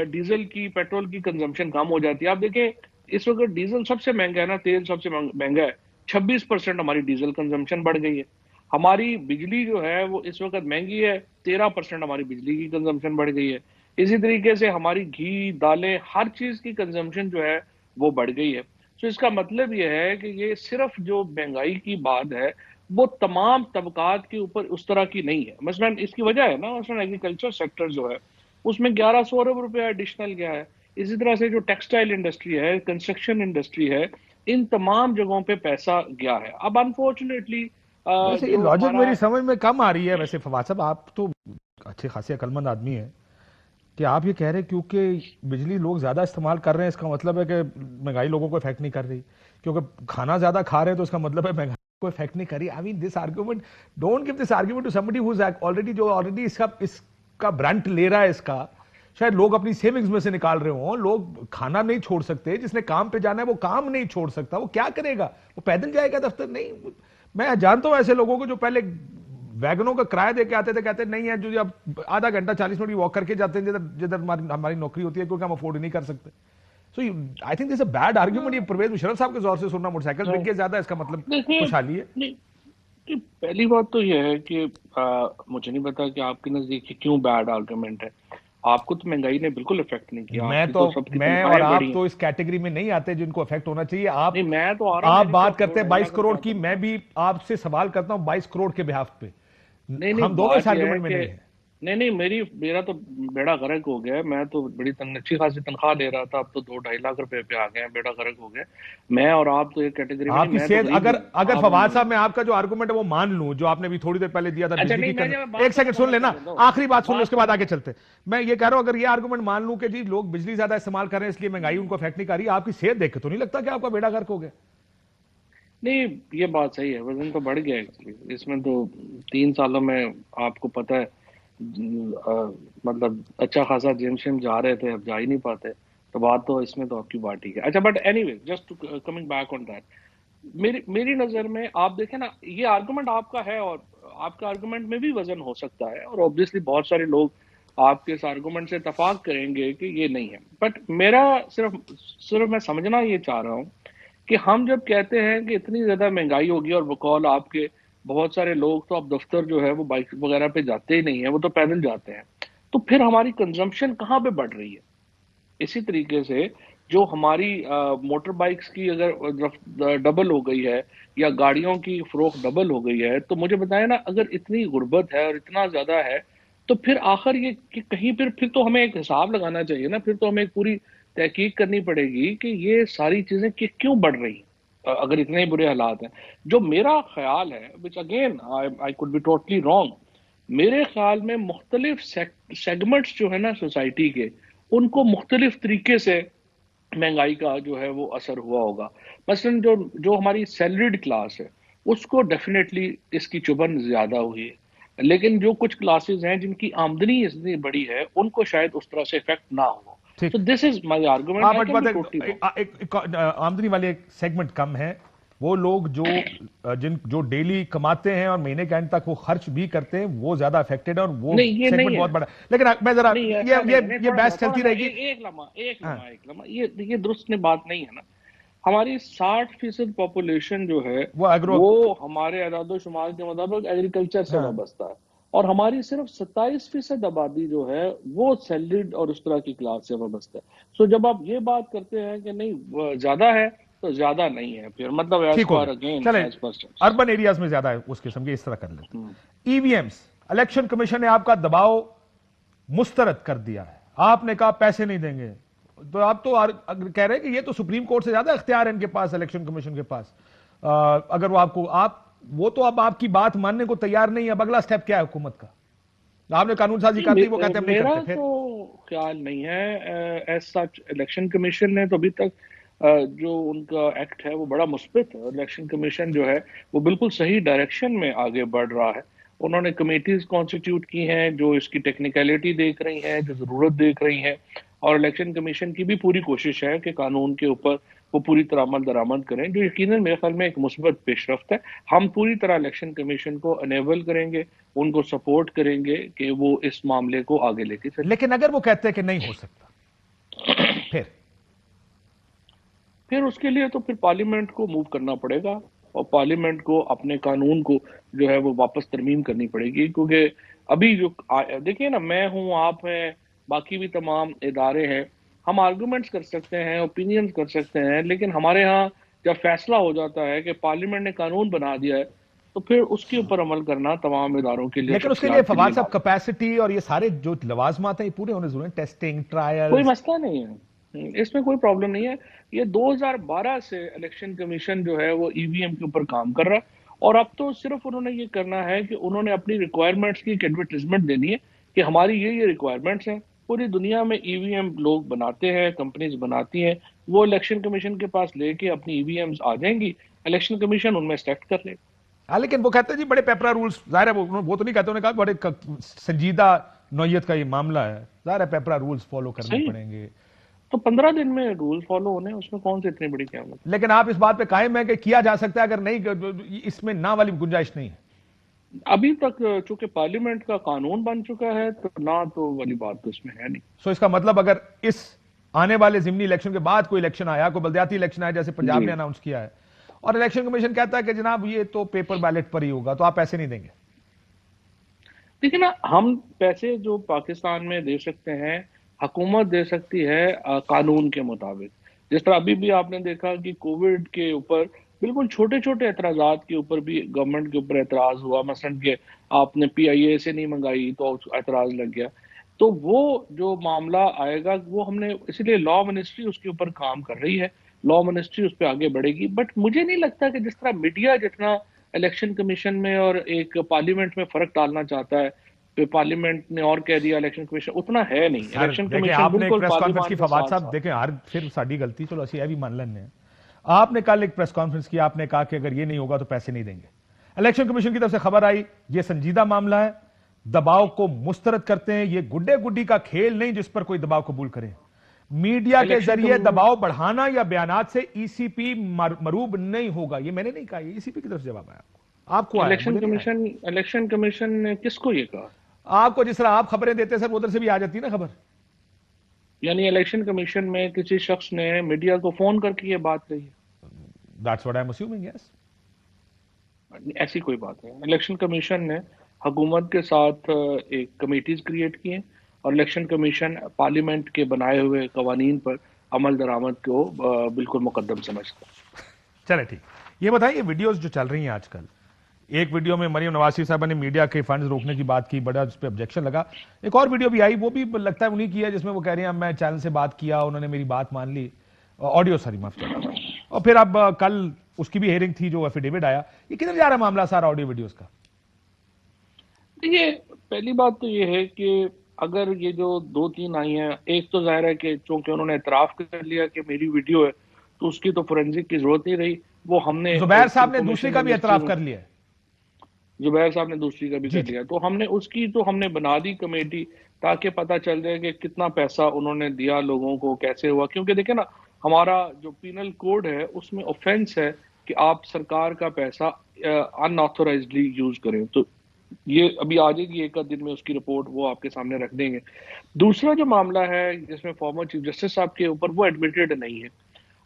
डीजल की, पेट्रोल की कंजम्पशन कम हो जाती। आप देखें, इस वक्त डीजल सबसे महंगा है ना, तेल सबसे महंगा है, 26% हमारी डीजल कंजम्पशन बढ़ गई है। हमारी बिजली जो है वो इस वक्त महंगी है, 13% हमारी बिजली की कंजम्पशन बढ़ गई है। इसी तरीके से हमारी घी, दालें, हर चीज की कंजम्पशन जो है वो बढ़ गई है। तो इसका मतलब ये है कि ये सिर्फ जो महंगाई की बात है वो तमाम तबकात के ऊपर उस तरह की नहीं है। मसलन इसकी वजह है ना, मसलन एग्रीकल्चर सेक्टर जो है उसमें 1100 अरब रुपया एडिशनल गया है। इसी तरह से जो टेक्सटाइल इंडस्ट्री है, कंस्ट्रक्शन इंडस्ट्री है, इन तमाम जगहों पे पैसा गया है। अब अनफॉर्चुनेटली वैसे ये जो लॉजिक हमारा, मेरी समझ में कम आ रही है। वैसे फवाद साहब आप तो अच्छे खासे अकलमंद आदमी हैं कि आप ये कह रहे हैं क्योंकि बिजली लोग ज्यादा इस्तेमाल कर रहे हैं, इसका मतलब है कि महंगाई लोगों को इफेक्ट नहीं कर रही। क्योंकि खाना ज्यादा खा रहे हैं तो इसका मतलब है महंगाई को इफेक्ट नहीं कर रही। I mean this argument, don't give this argument to somebody who is already, जो ऑलरेडी इसका ब्रांड ले रहा है। इसका शायद लोग अपनी सेविंग्स में से निकाल रहे हों। लोग खाना नहीं छोड़ सकते, जिसने काम पे जाना है वो काम नहीं छोड़ सकता। वो क्या करेगा? वो पैदल जाएगा दफ्तर? नहीं। मैं जानता हूं ऐसे लोगों को जो पहले वैगनों का किराया दे के आते थे, कहते नहीं है, जो अब आधा घंटा 40 मिनट वॉक करके जाते हैं जिधर जिधर हमारी नौकरी होती है, क्योंकि हम अफोर्ड नहीं कर सकते। So I think this a bad argument. ये परवेज मुशर्रफ साहब के जोर से सुनना, मोटरसाइकिल बिक के ज्यादा, इसका मतलब देखिए, खुशहाली है। नहीं, कि पहली बात तो यह है कि मुझे नहीं पता कि आपके नजदीक क्यों बैड आर्गुमेंट है। आपको तो महंगाई ने बिल्कुल इफेक्ट नहीं किया, आपकी तो सबकी मैं और तनख्वाहें आप बढ़ी हैं। तो इस कैटेगरी में नहीं आते जिनको इफेक्ट होना चाहिए। नहीं, मैं तो आ रहा हूँ, आप मेरी बात तो करते हैं 22 2-2.5 करोड़ लाख की, तनख्वाह मैं है। भी आपसे सवाल करता हूं 22 करोड़ के बिहाफ पे। नहीं नहीं, हम दोनों इस बात यह है आर्गुमेंट में कि नहीं है। नहीं नहीं, मेरा तो बेड़ा गर्क हो गया है। मैं तो बड़ी अच्छी खासी तनख्वाह ले रहा था, अब तो 2-2.5 लाख रुपए पे आ गए हैं, बेड़ा गर्क हो गया। मैं और आप तो एक कैटेगरी में नहीं, आपकी मैं तो सेहत, गरीब अगर नहीं हूँ, अगर आप फवाद अमीर साहब हैं। मैं आपका जो आर्गुमेंट है वो मान लूं, जो आपने भी थोड़ी देर पहले दिया था अच्छा बिजली नहीं, की मैं बात एक तो सेकंड सुन मुकम्मल लेना, करने दो, आखिरी बात सुन लो, बात उसके तो बाद आगे चलते हैं। मैं ये कह रहा हूं, अगर ये आर्गुमेंट मान लूं कि जी लोग बिजली ज्यादा इस्तेमाल कर रहे हैं इसलिए महंगाई उनको इफेक्ट नहीं कर रही, आपकी सेहत देख के तो नहीं लगता कि आपका बेड़ा गर्क हो गया? नहीं, ये बात सही है, वजन तो बढ़ गया एक्चुअली इसमें तो। 3 सालों में आपको पता है, मतलब अच्छा खासा जिम शिम जा रहे थे, अब जा ही नहीं पाते। तो बात तो इसमें तो आपकी बात ठीक है। अच्छा, but anyway, just coming back on that, मेरी नजर में आप देखें ना, ये आर्गुमेंट आपका है और आपका आर्गुमेंट में भी वजन हो सकता है, और ऑब्वियसली बहुत सारे लोग आपके इस आर्गुमेंट से इतफाक करेंगे कि ये नहीं है। बट मेरा सिर्फ सिर्फ मैं समझना ये चाह रहा हूँ कि हम जब कहते हैं कि इतनी ज्यादा महंगाई होगी, और बकौल आपके बहुत सारे लोग तो अब दफ्तर जो है वो बाइक वगैरह पे जाते ही नहीं है, वो तो पैदल जाते हैं, तो फिर हमारी कंजम्पशन कहाँ पे बढ़ रही है? इसी तरीके से जो हमारी मोटर बाइक्स की अगर डबल हो गई है, या गाड़ियों की फरोख्त डबल हो गई है, तो मुझे बताया ना, अगर इतनी गुर्बत है और इतना ज्यादा है, तो फिर आखिर ये कि कहीं फिर तो हमें एक हिसाब लगाना चाहिए ना, फिर तो हमें एक पूरी तहकीक करनी पड़ेगी कि ये सारी चीजें क्यों बढ़ रही हैं, अगर इतने ही बुरे हालात हैं। जो मेरा ख्याल है, which again I could be totally wrong, मेरे ख्याल में मुख्तलिफ सेगमेंट्स जो है ना सोसाइटी के, उनको मुख्तलिफ तरीके से महंगाई का जो है वो असर हुआ होगा। मसलन जो जो हमारी सैलरीड क्लास है, उसको डेफिनेटली इसकी चुभन ज्यादा हुई है। लेकिन जो कुछ क्लासेस हैं जिनकी आमदनी इतनी बड़ी है, उनको शायद उस तरह से इफेक्ट ना हो। ठीक। So this is my argument. I but can be totally wrong. आमदनी वाले एक सेगमेंट कम है, वो लोग जो जो डेली कमाते हैं और महीने के एंड तक वो खर्च भी करते हैं, वो ज्यादा अफेक्टेड है, और वो नहीं, ये सेगमेंट नहीं बहुत है। बड़ा। लेकिन मैं जरा नहीं, ऐसा नहीं है। ये बहस चलती रहेगी। एक लम्हा, एक हाँ। लम्हा, एक लम्हा, ये दुरुस्त ने बात नहीं है ना। हमारी 60% पॉपुलेशन जो है वो एग्रो। वो हमारे अदादो शुमार के मुताबिक एग्रीकल्चर से हाँ। वाबस्ता है, और हमारी सिर्फ 27% आबादी जो है वो सैलरीड और उस तरह की क्लास से वाबस्ता है। सो जब आप ये बात करते हैं कि नहीं ज्यादा है, तो ज्यादा नहीं है फिर, मतलब एज ठीक हो पर गया, अगेन चले। एज पर अर्बन एरियाज में ज्यादा है उस किस्म के, इस तरह कर लेते हैं। ईवीएम्स, इलेक्शन कमीशन ने आपका दबाव मुस्तरद कर दिया है, आपने कहा पैसे नहीं देंगे, तो आप तो कह रहे हैं कि ये तो सुप्रीम कोर्ट से ज्यादा इख्तियार है इनके पास, इलेक्शन कमीशन के पास। अगर वो आपको वो तो अब आपकी बात मानने को तैयार नहीं है, अब अगला स्टेप क्या है हुकूमत का? आपने कानून साजी कर दी, वो कहते हैं हम नहीं मेरा करते। फिर तो ख्याल नहीं है एज सच। इलेक्शन कमीशन ने तो अभी तक जो उनका एक्ट है वो बड़ा मुस्बित है। इलेक्शन कमीशन जो है वो बिल्कुल सही डायरेक्शन में आगे बढ़ रहा है। उन्होंने कमेटीज कॉन्स्टिट्यूट की हैं जो इसकी टेक्निकलिटी देख रही हैं, जो जरूरत देख रही हैं, और इलेक्शन कमीशन की भी पूरी कोशिश है कि कानून के ऊपर वो पूरी तरह अमल दरामद करें, जो यकीनन मेरे ख्याल में एक मुस्बत पेशरफ्त है। हम पूरी तरह इलेक्शन कमीशन को अनेबल करेंगे, उनको सपोर्ट करेंगे कि वो इस मामले को आगे लेके चले। लेकिन अगर वो कहते हैं कि नहीं हो सकता, फिर उसके लिए तो फिर पार्लियामेंट को मूव करना पड़ेगा, और पार्लियामेंट को अपने कानून को जो है वो वापस तरमीम करनी पड़ेगी। क्योंकि अभी जो देखिए ना, मैं हूं, आप हैं, बाकी भी तमाम इदारे हैं, हम आर्गूमेंट्स कर सकते हैं, ओपिनियंस कर सकते हैं, लेकिन हमारे यहाँ जब फैसला हो जाता है कि पार्लियामेंट ने कानून बना दिया है, तो फिर उसके ऊपर अमल करना तमाम इदारों के लिए, लेकिन उसके लिए फवाद साहब कैपेसिटी और ये सारे जो लवाजमात हैं ये पूरे होने जरूरी हैं, टेस्टिंग, ट्रायल। कोई मसला नहीं है, इसमें कोई प्रॉब्लम नहीं है। ये 2012 से इलेक्शन कमीशन जो है वो ईवीएम के ऊपर काम कर रहा है, और अब तो सिर्फ उन्होंने ये करना है कि उन्होंने अपनी रिक्वायरमेंट्स की एक एडवर्टीजमेंट देनी है कि हमारी ये रिक्वायरमेंट्स हैं। पूरी दुनिया में ईवीएम लोग बनाते हैं, कंपनीज बनाती हैं, वो इलेक्शन कमीशन के पास लेके अपनी ईवीएम्स आ जाएंगी, इलेक्शन कमीशन उनमें सेलेक्ट कर लेगा। हाँ, लेकिन वो कहते हैं जी बड़े पेपरा रूल्स, जाहिर है वो तो नहीं कहते, उन्होंने कहा बड़े संजीदा नौयत का ये मामला है, जाहिर है पेपरा रूल्स फॉलो करने पड़ेंगे। तो 15 दिन में रूल फॉलो होने, उसमें कौन सी इतनी बड़ी क्या बात। लेकिन आप इस बात पे कायम है कि किया जा सकता है, अगर नहीं इसमें ना वाली गुंजाइश नहीं है। अभी तक चूंकि पार्लियामेंट का कानून बन चुका है, तो ना तो वाली बात तो इसमें है नहीं। सो इसका मतलब अगर इस आने वाले जिमनी इलेक्शन के बाद कोई इलेक्शन आया, कोई बल्दियाती इलेक्शन आया जैसे पंजाब ने अनाउंस किया है, और इलेक्शन कमीशन कहता है कि जनाब ये तो पेपर बैलेट पर ही होगा, तो आप पैसे नहीं देंगे? देखिए ना, हम पैसे जो पाकिस्तान में दे सकते हैं, हुकूमत दे सकती है कानून के मुताबिक। जिस तरह अभी भी आपने देखा कि कोविड के ऊपर बिल्कुल छोटे छोटे एतराजात के ऊपर भी गवर्नमेंट के ऊपर एतराज हुआ, मसलन के आपने PIA से नहीं मंगाई तो एतराज लग गया। तो वो जो मामला आएगा वो हमने, इसलिए लॉ मिनिस्ट्री उसके ऊपर काम कर रही है, लॉ मिनिस्ट्री उस पर आगे बढ़ेगी। बट मुझे नहीं लगता कि जिस तरह मीडिया जितना इलेक्शन कमीशन में और एक पार्लियामेंट में फर्क डालना चाहता है, पार्लियामेंट ने और कह दिया इलेक्शन कमीशन, उतना है नहीं। इलेक्शन कमीशन आपने एक प्रेस कॉन्फ्रेंस की, फवाद साहब देखें, हर फिर साड़ी गलती, चलो असि यह भी मान लेने, आपने कल एक प्रेस कॉन्फ्रेंस की, आपने कहा कि अगर ये नहीं होगा तो पैसे नहीं देंगे। इलेक्शन कमीशन की तरफ से खबर आई, ये संजीदा मामला है, दबाव को मुस्तरद करते हैं, ये गुड्डे गुड्डी का खेल नहीं जिस पर कोई दबाव कबूल करे। मीडिया के जरिए दबाव बढ़ाना या बयानात से ECP मरूब नहीं होगा, ये मैंने नहीं कहा, ये ECP की तरफ से जवाब आया आपको। इलेक्शन कमीशन ने किसको ये कहा? आपको, जिस तरह आप खबरें देते हैं सर, उधर से भी आ जाती है ना खबर। यानी इलेक्शन कमीशन में किसी शख्स ने मीडिया को फोन करके ये बात कही है? That's what I'm assuming, yes. ऐसी कोई बात नहीं। इलेक्शन कमीशन ने हुकूमत के साथ एक कमेटीज क्रिएट की हैं, और इलेक्शन कमीशन पार्लियामेंट के बनाए हुए कवानीन पर अमल दरामद को बिल्कुल मुकद्दम समझता है। चले ठीक, ये बताइए वीडियोस जो चल रही हैं आजकल, एक वीडियो में मरियम नवाज शरीफ साहबा ने मीडिया के फंड्स रोकने की बात की, बड़ा उस पर ऑब्जेक्शन लगा। एक और वीडियो भी आई, वो भी लगता है उन्हीं की है, जिसमें वो कह रही हैं मैं चैनल से बात किया, उन्होंने मेरी बात मान ली, ऑडियो सॉरी माफ करना। और फिर अब कल उसकी भी हेयरिंग थी, जो एफिडेविट आया। ये किधर जा रहा है मामला सारा ऑडियो वीडियोस का? देखिए, पहली बात तो ये है कि अगर ये जो 2-3 आई हैं, एक तो जाहिर है कि चूंकि उन्होंने एतराफ कर लिया कि मेरी वीडियो है, तो उसकी तो फोरेंसिक की जरूरत नहीं रही। वो हमने जुबैर साहब ने दूसरी का भी एतराफ कर लिया है। जुबैर साहब ने दूसरी का भी कर लिया, तो हमने बना दी कमेटी ताकि पता चल जाए कि कितना पैसा उन्होंने दिया लोगों को, कैसे हुआ। क्योंकि देखें ना, हमारा जो पीनल कोड है उसमें ऑफेंस है कि आप सरकार का पैसा अनऑथोराइज्डली यूज करें। तो ये अभी आ जाएगी एक आध दिन में उसकी रिपोर्ट, वो आपके सामने रख देंगे। दूसरा जो मामला है जिसमें फॉर्मर चीफ जस्टिस साहब के ऊपर, वो एडमिटेड नहीं है।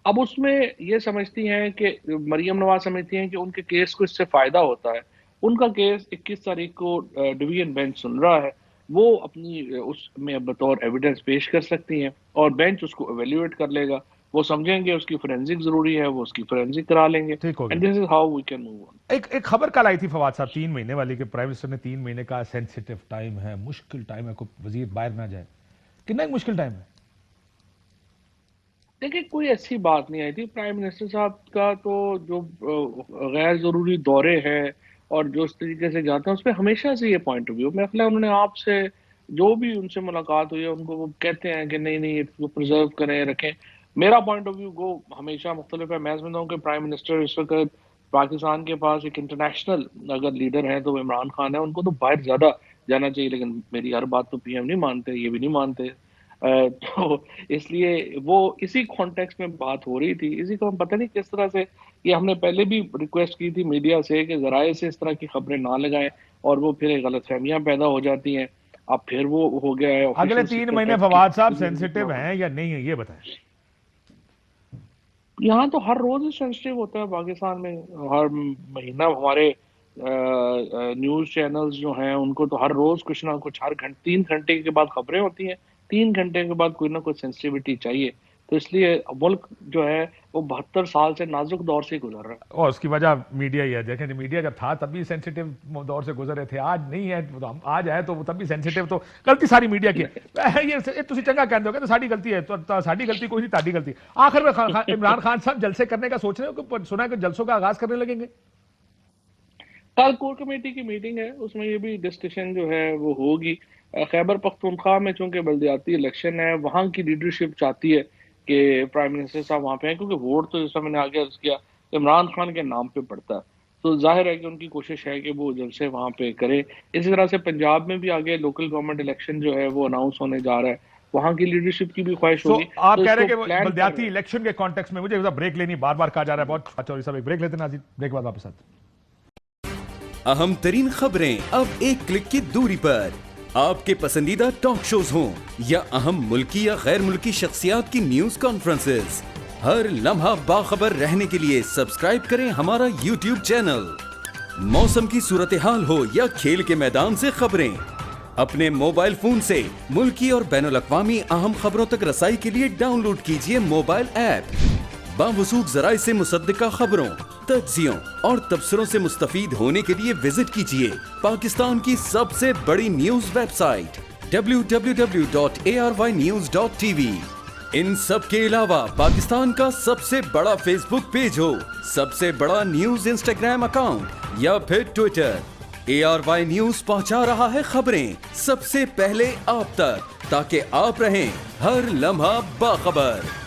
अब उसमें ये समझती हैं कि मरियम नवाज समझती हैं कि उनके केस को इससे फायदा होता है। उनका केस 21 तारीख को डिवीजन बेंच सुन रहा है, वो अपनी उसमें बतौर एविडेंस पेश कर सकती हैं और बेंच उसको एवेल्युएट कर लेगा। वो समझेंगे उसकी फोरेंसिक जरूरी है, वो उसकी फोरेंसिक करा लेंगे। And this is how we can move on. एक खबर कल आई थी फवाद साहब 3 महीने वाली, के प्राइम मिनिस्टर ने 3 महीने का सेंसिटिव टाइम है, मुश्किल टाइम है, कोई वजीर बाहर ना जाए। कितना एक मुश्किल टाइम है? देखिए, कोई ऐसी बात नहीं आई थी। प्राइम मिनिस्टर साहब का तो जो गैर जरूरी दौरे हैं और जो इस तरीके से जाते हैं, उसमें हमेशा से ये पॉइंट ऑफ व्यू, मेरा ख्याल है उन्होंने आपसे जो भी उनसे मुलाकात हुई है उनको वो कहते हैं कि नहीं नहीं इसको प्रिजर्व करें, रखें। मेरा पॉइंट ऑफ व्यू वो हमेशा मुख्तलिफ है। मैं समझता हूँ कि प्राइम मिनिस्टर इस वक्त पाकिस्तान के पास एक इंटरनेशनल अगर लीडर है तो वो इमरान खान है, उनको तो बाहर ज्यादा जाना चाहिए। लेकिन मेरी हर बात तो पीएम नहीं मानते, ये भी नहीं मानते। तो इसलिए वो इसी कॉन्टेक्स्ट में बात हो रही थी। इसी को हम पता नहीं किस तरह से, ये हमने पहले भी रिक्वेस्ट की थी मीडिया से कि जराए से इस तरह की खबरें ना लगाएं और वो फिर गलतफहमियां पैदा हो जाती हैं। अब फिर वो हो गया है। अगले 3 महीने फवाद साहब सेंसिटिव हैं या नहीं है, ये बताएं। यहाँ तो हर रोज ही सेंसिटिव होता है पाकिस्तान में। हर महीना हमारे न्यूज चैनल्स जो हैं उनको तो हर रोज कुछ ना कुछ, हर 3 घंटे के बाद खबरें होती हैं, 3 घंटे के बाद कोई ना कोई सेंसिटिविटी चाहिए। तो इसलिए मुल्क जो है वो 72 साल से नाजुक दौर से गुजर रहा है और उसकी वजह मीडिया ही है। देखें, मीडिया जब था तब भी सेंसिटिव दौर से गुजर रहे थे, आज नहीं है तो हम आज है तो तब भी सेंसिटिव। तो गलती सारी मीडिया की है। ये तुसी चंगा कहते हो कि तो साडी गलती है, तो साडी गलती कोई नहीं, ताड़ी गलती। आखिर में इमरान खान साहब जलसे करने का सोच रहे हो कि सुना है कि जलसों का आगाज करने लगेंगे? कल कोर कमेटी की मीटिंग है, उसमें ये भी डिस्कशन जो है वो होगी। खैबर पख्तूनख्वा में चूंकि बल्दियाती इलेक्शन है, वहां की लीडरशिप चाहती है कि प्राइम मिनिस्टर साहब वहां पे हैं, क्योंकि वोट तो जैसा मैंने आगे अर्ज किया इमरान खान के नाम पे पड़ता है। तो जाहिर है कि उनकी कोशिश है कि वो जलसे वहां पे करे। इसी तरह से पंजाब में भी आगे लोकल गवर्नमेंट इलेक्शन जो है वो अनाउंस होने जा रहा है, वहां की लीडरशिप की भी ख्वाहिश होगी। आप तो कह रहे हैं कि बल्दियाती इलेक्शन के कॉन्टेक्स्ट में मुझे ब्रेक लेनी बार बार कहा जा रहा है, बहुत अच्छा। और सब एक ब्रेक लेते हैं नाज़रीन, ब्रेक बाद वापस आते। अहम तरीन खबरें अब एक क्लिक की दूरी पर, आपके पसंदीदा टॉक शोज हों या अहम मुल्की या गैर मुल्की शख्सियात की न्यूज कॉन्फ्रेंसेस, हर लम्हा बाखबर रहने के लिए सब्सक्राइब करें हमारा YouTube चैनल। मौसम की सूरत हाल हो या खेल के मैदान से खबरें, अपने मोबाइल फोन से मुल्की और बैनुल-अक़वामी अहम खबरों तक रसाई के लिए डाउनलोड कीजिए मोबाइल ऐप। बावसूख ज़राए से मुसद्दिका खबरों, तज्ज़ियों और तबसरों से मुस्तफीद होने के लिए विजिट कीजिए पाकिस्तान की सबसे बड़ी न्यूज वेबसाइट www.arvnews.tv। इन सब के अलावा पाकिस्तान का सबसे बड़ा फेसबुक पेज हो, सबसे बड़ा न्यूज इंस्टाग्राम अकाउंट या फिर ट्विटर, ARY न्यूज पहुंचा रहा है खबरें सबसे पहले आप तक, ताकि आप रहें हर लम्हा बाखबर।